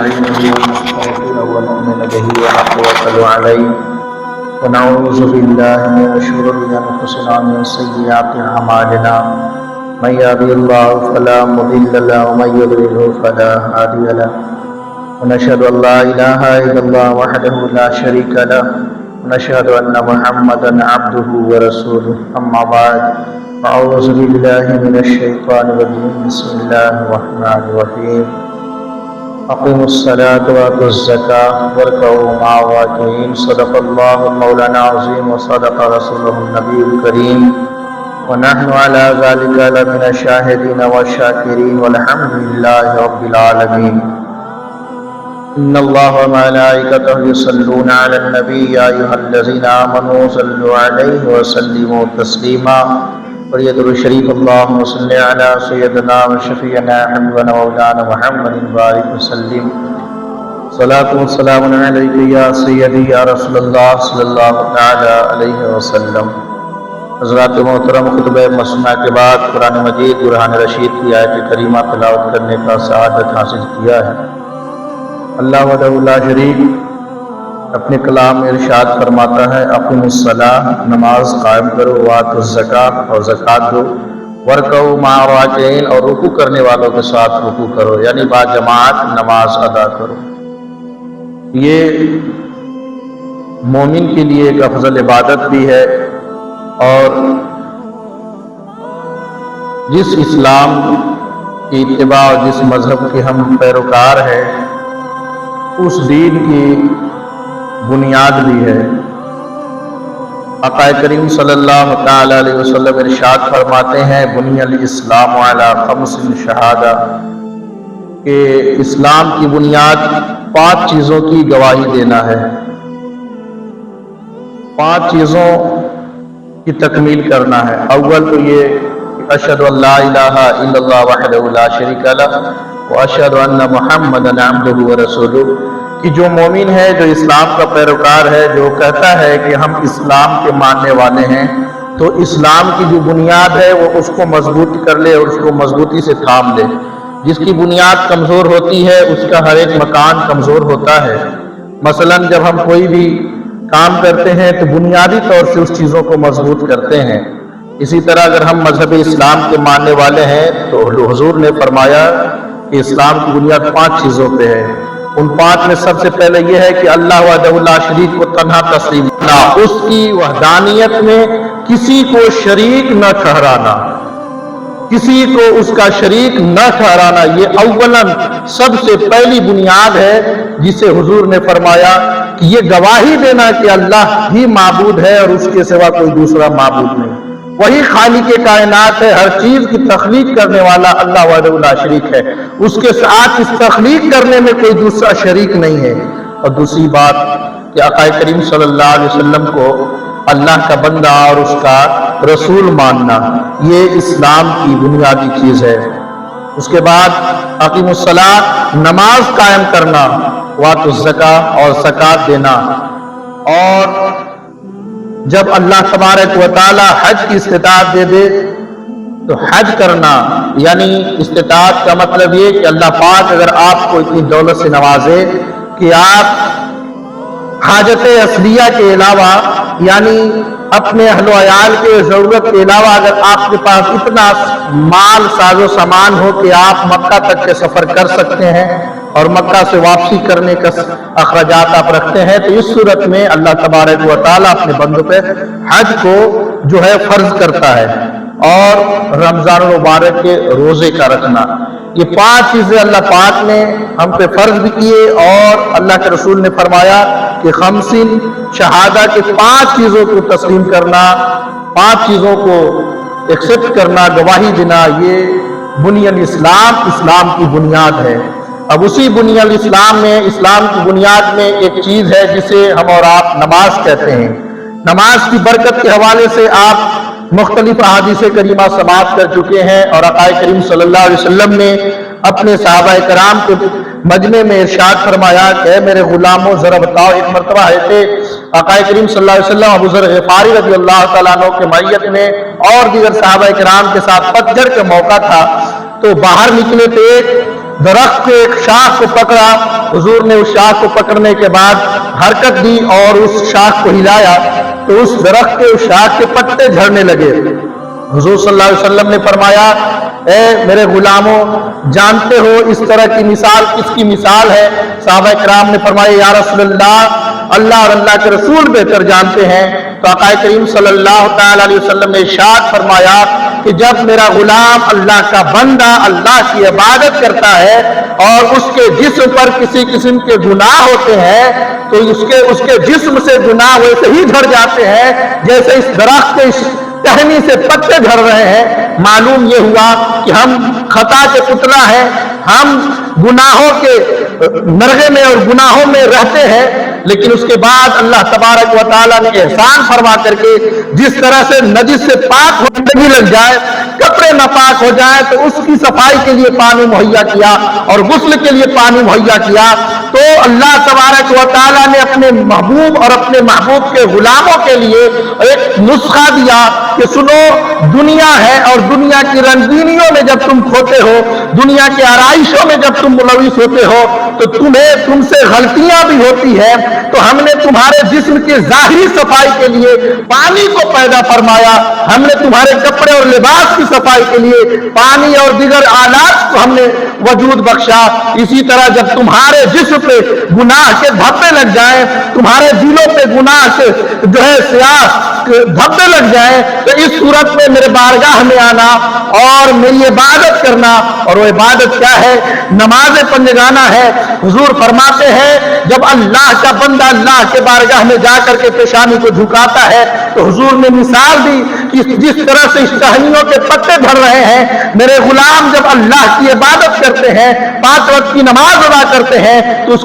ونستعينه ونستغفره ونؤمن به ونتوكل عليه ونعوذ بالله من شرور أنفسنا ومن سيئات أعمالنا من يهده الله فلا مضل له ومن يضلل فلا هادي له ونشهد أن لا إله إلا الله وحده لا شريك له ونشهد أن محمدا عبده ورسوله أما بعد أعوذ بالله من الشيطان الرجيم بسم الله الرحمن الرحيم أقيموا الصلاة وآتوا الزكاة واركعوا مع الراكعين صدق الله المولانا العظيم وصدق رسوله النبي الكريم ونحن على ذلك لمن الشاهدين والشاكرين والحمد لله رب العالمين إن الله وملائكته يصلون على النبي يا أيها الذين آمنوا صلوا عليه وسلموا تسليما وريد الشريف اللهم صل على سيدنا وشفيعنا حبيبنا مولانا محمد بارك وسلم صلاة والسلام عليك يا سيدي يا رسول الله صلی اللہ تعالی علیہ وسلم۔ حضرات محترم، خطبہ مسنہ کے بعد قرآن مجید برہان رشید کی آیت کریمہ تلاوت کرنے کا سعادت حاصل کیا ہے۔ اللہ وحدہ لا شریک اپنے کلام میں ارشاد فرماتا ہے اقیموا الصلاۃ، نماز قائم کرو، وآتوا الزکاۃ اور زکوٰۃ دو، وارکعوا مع الراکعین اور رکوع کرنے والوں کے ساتھ رکوع کرو، یعنی با جماعت نماز ادا کرو۔ یہ مومن کے لیے ایک افضل عبادت بھی ہے، اور جس اسلام کی اتباع اور جس مذہب کے ہم پیروکار ہیں اس دین کی بنیاد بھی ہے۔ آقا کریم صلی اللہ تعالی علیہ وسلم ارشاد فرماتے ہیں بنی الاسلام علی خمس شہادہ، کہ اسلام کی بنیاد 5 چیزوں کی گواہی دینا ہے، 5 چیزوں کی تکمیل کرنا ہے۔ اول تو یہ کہ اشہد ان لا الہ الا اللہ وحدہ لا شریک لہ واشہد ان محمدا عبدہ ورسولہ، کہ جو مومن ہے، جو اسلام کا پیروکار ہے، جو کہتا ہے کہ ہم اسلام کے ماننے والے ہیں، تو اسلام کی جو بنیاد ہے وہ اس کو مضبوط کر لے اور اس کو مضبوطی سے تھام لے۔ جس کی بنیاد کمزور ہوتی ہے اس کا ہر ایک مکان کمزور ہوتا ہے۔ مثلا جب ہم کوئی بھی کام کرتے ہیں تو بنیادی طور سے اس چیزوں کو مضبوط کرتے ہیں۔ اسی طرح اگر ہم مذہب اسلام کے ماننے والے ہیں تو حضور نے فرمایا کہ اسلام کی بنیاد 5 چیزوں پہ ہے۔ ان 5 میں سب سے پہلے یہ ہے کہ اللہ وحدہ لا شریک کو تنہا تسلیم کرنا، اس کی وحدانیت میں کسی کو شریک نہ ٹھہرانا، کسی کو اس کا شریک نہ ٹھہرانا، یہ اولاً سب سے پہلی بنیاد ہے جسے حضور نے فرمایا کہ یہ گواہی دینا کہ اللہ ہی معبود ہے اور اس کے سوا کوئی دوسرا معبود نہیں، وہی خالق کائنات ہے، ہر چیز کی تخلیق کرنے والا اللہ وحدہ لا شریک ہے، اس کے ساتھ اس تخلیق کرنے میں کوئی دوسرا شریک نہیں ہے۔ اور دوسری بات کہ آقا کریم صلی اللہ علیہ وسلم کو اللہ کا بندہ اور اس کا رسول ماننا، یہ اسلام کی بنیادی چیز ہے۔ اس کے بعد اقیموا الصلاۃ، نماز قائم کرنا، وآتوا الزکاۃ اور زکوٰۃ دینا، اور جب اللہ تبارک و تعالی حج کی استطاعت دے دے تو حج کرنا، یعنی استطاعت کا مطلب یہ کہ اللہ پاک اگر آپ کو اتنی دولت سے نوازے کہ آپ حاجت اصلیہ کے علاوہ، یعنی اپنے اہل و عیال کے ضرورت کے علاوہ اگر آپ کے پاس اتنا مال ساز و سامان ہو کہ آپ مکہ تک کے سفر کر سکتے ہیں اور مکہ سے واپسی کرنے کا اخراجات آپ رکھتے ہیں، تو اس صورت میں اللہ تبارک و تعالیٰ اپنے بندوں پہ حج کو جو ہے فرض کرتا ہے، اور رمضان المبارک کے روزے کا رکھنا، یہ 5 چیزیں اللہ پاک نے ہم پہ فرض بھی کیے، اور اللہ کے رسول نے فرمایا کہ 5 شہادہ کے 5 چیزوں کو تسلیم کرنا، 5 چیزوں کو ایکسپٹ کرنا، گواہی دینا، یہ بنی الاسلام، اسلام کی بنیاد ہے۔ اب اسی بنی الاسلام میں، اسلام کی بنیاد میں ایک چیز ہے جسے ہم اور آپ نماز کہتے ہیں۔ نماز کی برکت کے حوالے سے آپ مختلف احادیث کریمہ سماعت کر چکے ہیں، اور آقا کریم صلی اللہ علیہ وسلم نے اپنے صحابہ کرام کے مجمع میں ارشاد فرمایا کہ اے میرے غلاموں ذرا بتاؤ، ایک مرتبہ آئے تھے آقا کریم صلی اللہ علیہ وسلم ابو ذر غفاری رضی اللہ تعالیٰ عنہ کے معیت میں، اور دیگر صحابہ کرام کے ساتھ پتجھڑ کا موقع تھا، تو باہر نکلے تھے، درخت کے ایک شاخ کو پکڑا، حضور نے اس شاخ کو پکڑنے کے بعد حرکت دی اور اس شاخ کو ہلایا تو اس درخت کے اس شاخ کے پتے جھڑنے لگے۔ حضور صلی اللہ علیہ وسلم نے فرمایا، اے میرے غلاموں، جانتے ہو اس طرح کی مثال کس کی مثال ہے؟ صحابہ کرام نے فرمایا، یا رسول اللہ، اللہ اور اللہ کے رسول بہتر جانتے ہیں۔ تو آقا کریم صلی اللہ تعالی علیہ وسلم نے ارشاد فرمایا کہ جب میرا غلام اللہ کا بندہ اللہ کی عبادت کرتا ہے اور اس کے جسم پر کسی قسم کے گناہ ہوتے ہیں تو اس کے جسم سے گناہ ویسے ہی جھڑ جاتے ہیں جیسے اس درخت کے ٹہنی سے پتے جھڑ رہے ہیں۔ معلوم یہ ہوا کہ ہم خطا کے پتلا ہیں، ہم گناہوں کے نرغے میں اور گناہوں میں رہتے ہیں، لیکن اس کے بعد اللہ تبارک و تعالیٰ نے احسان فرما کر کے جس طرح سے نجس سے پاک ہونے لگ جائے، کپڑے ناپاک ہو جائے تو اس کی صفائی کے لیے پانی مہیا کیا اور غسل کے لیے پانی مہیا کیا، تو اللہ تبارک و تعالیٰ نے اپنے محبوب اور اپنے محبوب کے غلاموں کے لیے ایک نسخہ دیا کہ سنو، دنیا ہے اور دنیا کی رنگینیوں میں جب تم کھوتے ہو، دنیا کے آرائشوں میں جب تم ملوث ہوتے ہو تو تم سے غلطیاں بھی ہوتی ہے، تو ہم نے تمہارے جسم کی ظاہری صفائی کے لیے پانی کو پیدا فرمایا، ہم نے تمہارے کپڑے اور لباس کی صفائی کے لیے پانی اور دیگر آلات کو ہم نے وجود بخشا۔ اسی طرح جب تمہارے جسم پہ گناہ کے دھبے لگ جائیں، تمہارے دلوں پہ گناہ کے سیاہ دھبے لگ جائیں، تو اس صورت میں میرے بارگاہ میں آنا اور میری عبادت کرنا، اور وہ عبادت کیا ہے؟ نماز پنجگانہ ہے۔ حضور فرماتے ہیں جب اللہ کا بندہ اللہ کے بارگاہ میں جا کر کے پیشانی کو جھکاتا ہے تو حضور نے مثال دی کہ جس طرح سے اس ٹہنیوں کے پتے جھڑ رہے ہیں، میرے غلام جب اللہ کی عبادت کرتے ہیں، 5 وقت کی نماز ادا کرتے ہیں، تو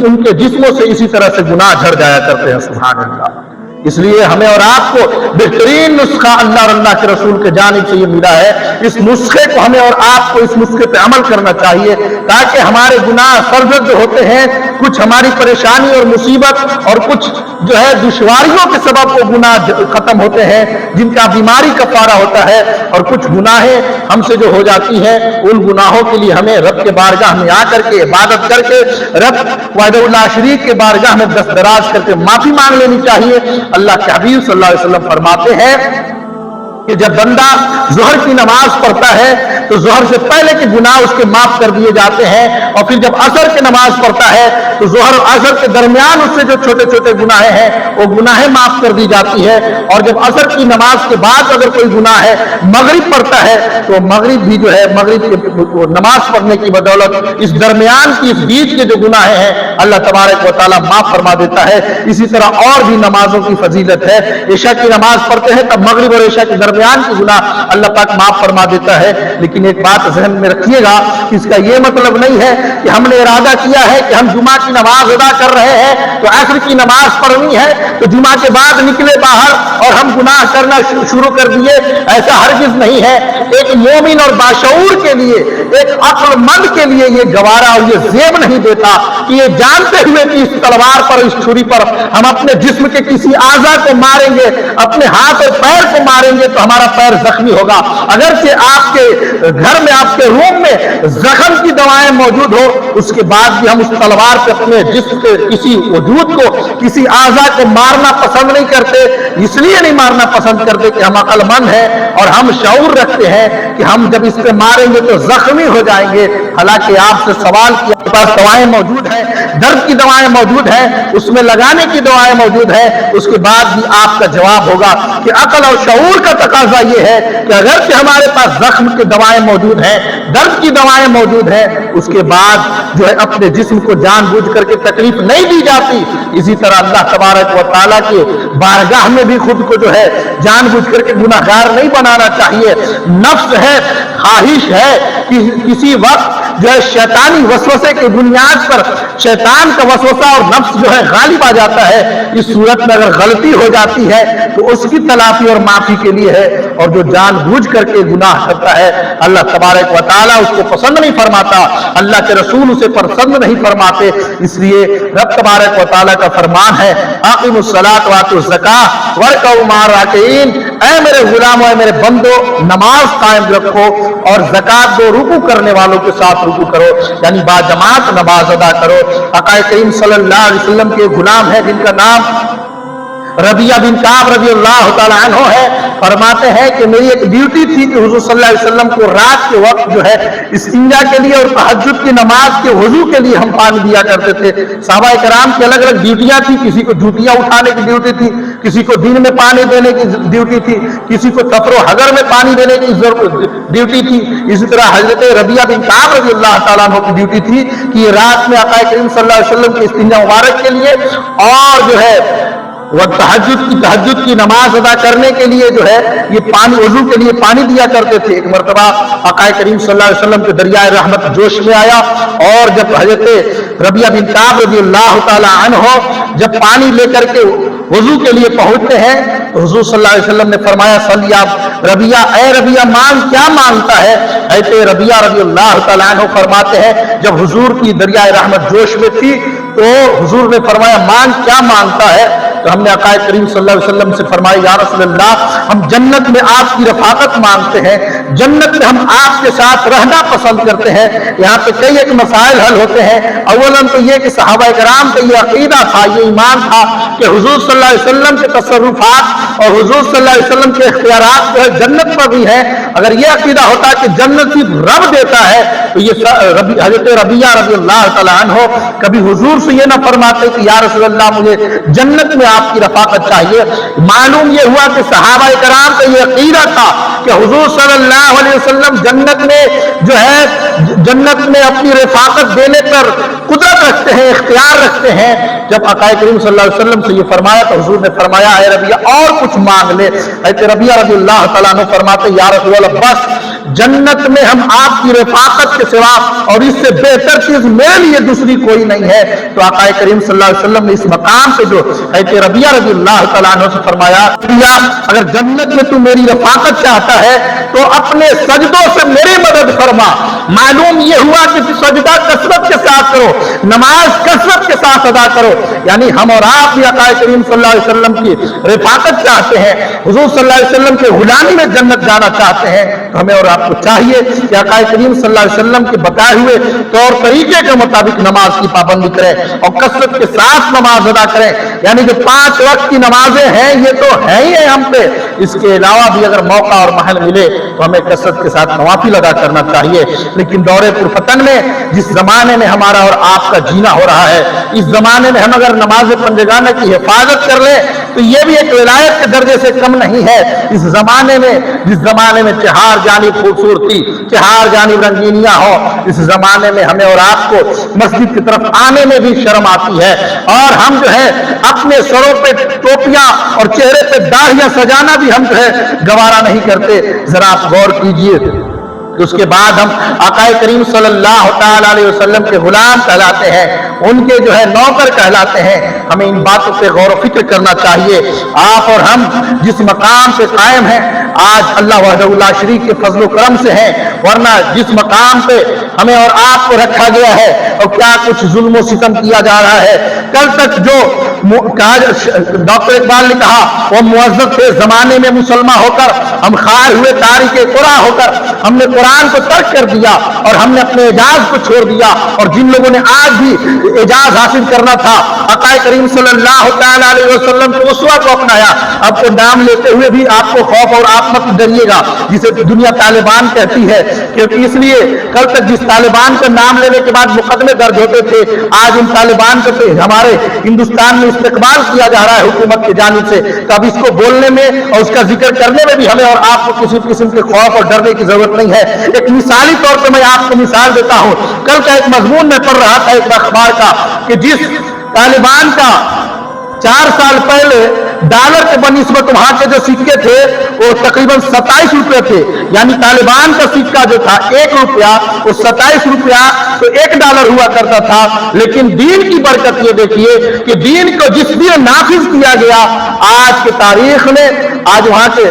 ان کے جسموں سے اسی طرح سے گناہ جھڑ جایا کرتے ہیں۔ سبحان اللہ۔ اس لیے ہمیں اور آپ کو بہترین نسخہ اللہ اور اللہ کے رسول کے جانب سے یہ ملا ہے۔ اس نسخے کو ہمیں اور آپ کو اس نسخے پہ عمل کرنا چاہیے تاکہ ہمارے گناہ سرزد ہوتے ہیں، کچھ ہماری پریشانی اور مصیبت اور کچھ دشواریوں کے سبب وہ گناہ ختم ہوتے ہیں جن کا بیماری کفارہ ہوتا ہے، اور کچھ گناہیں ہم سے جو ہو جاتی ہیں ان گناہوں کے لیے ہمیں رب کے بارگاہ میں آ کر کے عبادت کر کے رب وحدہ لا شریک کے بارگاہ میں دست دراز کر کے معافی مانگ لینی چاہیے۔ اللہ کے حبیب صلی اللہ علیہ وسلم فرماتے ہیں کہ جب بندہ ظہر کی نماز پڑھتا ہے تو ظہر سے پہلے کے گناہ اس کے معاف کر دیے جاتے ہیں، اور پھر جب عصر کی نماز پڑھتا ہے تو ظہر اور عصر کے درمیان اس سے جو چھوٹے چھوٹے گناہ ہیں وہ گناہیں معاف کر دی جاتی ہے، اور جب عصر کی نماز کے بعد اگر کوئی گناہ ہے مغرب پڑھتا ہے تو مغرب بھی جو ہے مغرب کی نماز پڑھنے کی بدولت اس درمیان کی اس بیچ کے جو گناہ ہیں اللہ تبارک و تعالیٰ معاف فرما دیتا ہے۔ اسی طرح اور بھی نمازوں کی فضیلت ہے، عشاء کی نماز پڑھتے ہیں تب مغرب اور عشاء کے درمیان کی گناہ اللہ پاک معاف فرما دیتا ہے، لیکن ایک بات ذہن میں رکھیے گا کہ اس کا یہ مطلب نہیں ہے کہ ہم نے ارادہ کیا ہے کہ ہم جمعہ کی نماز ادا کر رہے ہیں تو عصر کی نماز پڑھنی ہے تو جمعہ کے بعد نکلے باہر اور ہم گناہ کرنا شروع کر دیے، ایسا ہرگز نہیں ہے۔ ایک مومن اور باشعور کے لیے، ایک عقل مند کے لیے یہ گوارا اور یہ زیب نہیں دیتا کہ یہ جانتے ہوئے کہ اس تلوار پر اس چھری پر ہم اپنے جسم کے کسی اعضاء کو ماریں گے، اپنے ہاتھ اور پیر کو ماریں گے تو ہمارا پیر زخمی ہوگا، اگرچہ آپ کے گھر میں آپ کے روم میں زخم کی دوائیں موجود ہو، اس کے بعد بھی ہم اس تلوار پہ اپنے جسم کے کسی وجود کو کسی اعضاء کو مارنا پسند نہیں کرتے۔ اس لیے نہیں مارنا پسند کرتے کہ ہم عقل مند ہیں اور ہم شعور رکھتے ہیں کہ ہم جب اس پہ ماریں گے تو زخمی ہو جائیں گے، حالانکہ آپ سے سوال کیا آپ کے پاس دوائیں موجود ہیں، درد کی دوائیں موجود ہیں، اس میں لگانے کی دوائیں موجود ہیں، اس کے بعد بھی آپ کا جواب ہوگا کہ عقل اور شعور کا تقاضا یہ ہے کہ اگرچہ ہمارے پاس زخم کی دوائیں موجود ہیں، درد کی دوائیں موجود ہیں، اس کے بعد جو ہے اپنے جسم کو جان بوجھ کر کے تکلیف نہیں دی جاتی۔ اسی طرح اللہ تبارک و تعالیٰ کے بارگاہ میں بھی خود کو جو ہے جان بوجھ کر کے گناہگار نہیں بنانا چاہیے۔ نفس ہے، خواہش ہے کہ کسی وقت جو ہے شیطانی وسوسے کی بنیاد پر شیطان کا وسوسہ اور نفس جو ہے غالب آ جاتا ہے، اس صورت میں اگر غلطی ہو جاتی ہے تو اس کی تلافی اور معافی کے لیے ہے، اور جو جان بوجھ کر کے گناہ کرتا ہے اللہ تبارک و تعالیٰ اس کو پسند نہیں فرماتا، اللہ کے رسول اسے پسند نہیں فرماتے۔ اس لیے رب تبارک و تعالیٰ کا فرمان ہے اقیموا الصلاۃ وآتوا الزکاۃ وارکعوا مع الراکعین، اے میرے غلاموں، اے میرے بندو، نماز قائم رکھو اور زکات دو، رکوع کرنے والوں کے ساتھ رکوع کرو، یعنی با جماعت نماز ادا کرو۔ آقا کریم صلی اللہ علیہ وسلم کے غلام ہیں جن کا نام ربیہ بن کعب رضی اللہ تعالی عنہ ہے، فرماتے ہیں کہ میری ایک ڈیوٹی تھی کہ حضور صلی اللہ علیہ وسلم کو رات کے وقت جو ہے استنجا کے لیے اور تہجد کی نماز کے وضو کے لیے ہم پانی دیا کرتے تھے۔ صحابہ کرام کی الگ الگ ڈیوٹیاں تھی، کسی کو جوتیاں اٹھانے کی ڈیوٹی تھی، کسی کو دن میں پانی دینے کی ڈیوٹی تھی، کسی کو سفر و حضر میں پانی دینے کی ڈیوٹی تھی۔ اسی طرح حضرت ربیہ بن کعب رضی اللہ تعالیٰ عنہ کی ڈیوٹی تھی کہ یہ رات میں آقا کریم صلی اللہ علیہ وسلم کے استنجا مبارک کے لیے اور جو ہے وہ تہجد کی نماز ادا کرنے کے لیے جو ہے یہ پانی، وضو کے لیے پانی دیا کرتے تھے۔ ایک مرتبہ آقا کریم صلی اللہ علیہ وسلم کے دریائے رحمت جوش میں آیا، اور جب حضرت ربیہ بن کعب رضی اللہ تعالی عنہ جب پانی لے کر کے وضو کے لیے پہنچتے ہیں تو حضور صلی اللہ علیہ وسلم نے فرمایا صلی ربیہ، اے ربیہ مانگ، کیا مانگتا ہے؟ حضرت ربیہ رضی اللہ تعالی عنہ فرماتے ہیں جب حضور کی دریائے رحمت جوش میں تھی تو حضور نے فرمایا مانگ، کیا مانگتا ہے؟ تو ہم نے آقا کریم صلی اللہ علیہ وسلم سے فرمایا یا رسول اللہ، ہم جنت میں آپ کی رفاقت مانگتے ہیں، جنت میں ہم آپ کے ساتھ رہنا پسند کرتے ہیں۔ یہاں پہ کئی ایک مسائل حل ہوتے ہیں۔ اولاً تو یہ کہ صحابہ کرام کا یہ عقیدہ تھا، یہ ایمان تھا کہ حضور صلی اللہ علیہ وسلم کے تصرفات اور حضور صلی اللہ علیہ وسلم کے اختیارات جو ہے جنت پر بھی ہیں۔ اگر یہ عقیدہ ہوتا کہ جنت صرف رب دیتا ہے تو یہ حضرت ربیہ رضی اللہ تعالیٰ عنہ کبھی حضور سے یہ نہ فرماتے کہ یا رسول اللہ مجھے جنت میں آپ کی رفاقت چاہیے۔ معلوم یہ ہوا کہ صحابہ کرام کا یہ عقیدہ تھا کہ حضور صلی اللہ علیہ وسلم جنت میں جو ہے جنت میں اپنی رفاقت دینے پر قدرت رکھتے ہیں، اختیار رکھتے ہیں۔ جب آقا کریم صلی اللہ علیہ وسلم سے یہ فرمایا تو حضور نے فرمایا اے ربیہ اور کچھ مانگ لے۔ حضرت ربیہ رضی اللہ تعالیٰ عنہ فرماتے یا رسول اللہ بس جنت میں ہم آپ کی رفاقت کے سوا اور اس سے بہتر چیز میرے لیے دوسری کوئی نہیں ہے۔ تو آقا کریم صلی اللہ علیہ وسلم نے اس مقام پہ جو حضرت ربیہ رضی اللہ تعالیٰ عنہ سے فرمایا اگر جنت میں تو میری رفاقت چاہتا ہے تو اپنے سجدوں سے میری مدد فرما۔ معلوم یہ ہوا کہ سجدہ کثرت کے ساتھ کرو، نماز کثرت کے ساتھ ادا کرو، یعنی ہم اور آپ بھی آقا کریم صلی اللہ علیہ وسلم کی رفاقت چاہتے ہیں، حضور صلی اللہ علیہ وسلم کے غلامی میں جنت جانا چاہتے ہیں، تو ہمیں اور آپ کو چاہیے کہ آقا کریم صلی اللہ علیہ وسلم کے بتائے ہوئے طور طریقے کے مطابق نماز کی پابندی کریں اور کثرت کے ساتھ نماز ادا کریں۔ یعنی جو 5 وقت کی نمازیں ہیں یہ تو ہے ہی ہے ہم پہ، اس کے علاوہ بھی اگر موقع اور محل ملے تو ہمیں کثرت کے ساتھ نوافل ادا کرنا چاہیے۔ لیکن دور پرفتن میں جس زمانے میں ہمارا اور آپ کا جینا ہو رہا ہے، اس زمانے میں ہم اگر نماز پنجگانہ کی حفاظت کر لیں تو یہ بھی ایک ولایت کے درجے سے کم نہیں ہے۔ اس زمانے میں جس زمانے میں چہار جانب خوبصورتی، چہار جانب رنگینیاں ہو، اس زمانے میں ہمیں اور آپ کو مسجد کی طرف آنے میں بھی شرم آتی ہے، اور ہم جو ہے اپنے سروں پہ ٹوپیاں اور چہرے پہ داڑھیاں سجانا بھی ہم جو ہے گوارا نہیں کرتے۔ ذرا آپ غور کیجئے کہ اس کے بعد ہم آقا کریم صلی اللہ تعالی علیہ وسلم کے غلام کہلاتے ہیں، ان کے جو ہے نوکر کہلاتے ہیں۔ ہمیں ان باتوں پہ غور و فکر کرنا چاہیے۔ آپ اور ہم جس مقام پہ قائم ہیں آج اللہ وحدہ لا شریک کے فضل و کرم سے ہیں، ورنہ جس مقام پہ ہمیں اور آپ کو رکھا گیا ہے اور کیا کچھ ظلم و ستم کیا جا رہا ہے۔ کل تک جو ڈاکٹر اقبال نے کہا وہ معزز تھے زمانے میں مسلمان ہو کر، ہم خار ہوئے تاریخ قرآن ہو کر، ہم نے قرآن کو ترک کر دیا اور ہم نے اپنے اعجاز کو چھوڑ دیا، اور جن لوگوں نے آج بھی اعجاز حاصل کرنا تھا آقا کریم صلی اللہ تعالی علیہ وسلم کے اسوہ کو اپنایا۔ اب کو نام لیتے ہوئے بھی آپ کو خوف اور آپ مت ڈریے گا جسے دنیا طالبان کہتی ہے، کیونکہ اس لیے کل تک جس طالبان کا نام لینے کے بعد مقدمے درج ہوتے تھے، آج ان طالبان کو ہمارے ہندوستان میں استقبال کیا جا رہا ہے حکومت کی جانب سے۔ تو اب اس کو بولنے میں اور اس کا ذکر کرنے میں بھی ہمیں اور آپ کو کسی قسم کے خوف اور ڈرنے کی ضرورت نہیں ہے۔ ایک مثالی طور پہ میں آپ کو مثال دیتا ہوں۔ کل کا ایک مضمون میں پڑھ رہا تھا ایک اخبار کا کہ جس طالبان کا 4 سال پہلے ڈالر کے بنسبت وہاں کے جو سکے تھے وہ تقریباً 27 روپے تھے، یعنی طالبان کا سکہ جو تھا 1 روپیہ وہ 27 روپیہ تو 1 ڈالر ہوا کرتا تھا۔ لیکن دین کی برکت یہ دیکھیے کہ دین کو جس دن نافذ کیا گیا آج کے تاریخ میں، آج وہاں کے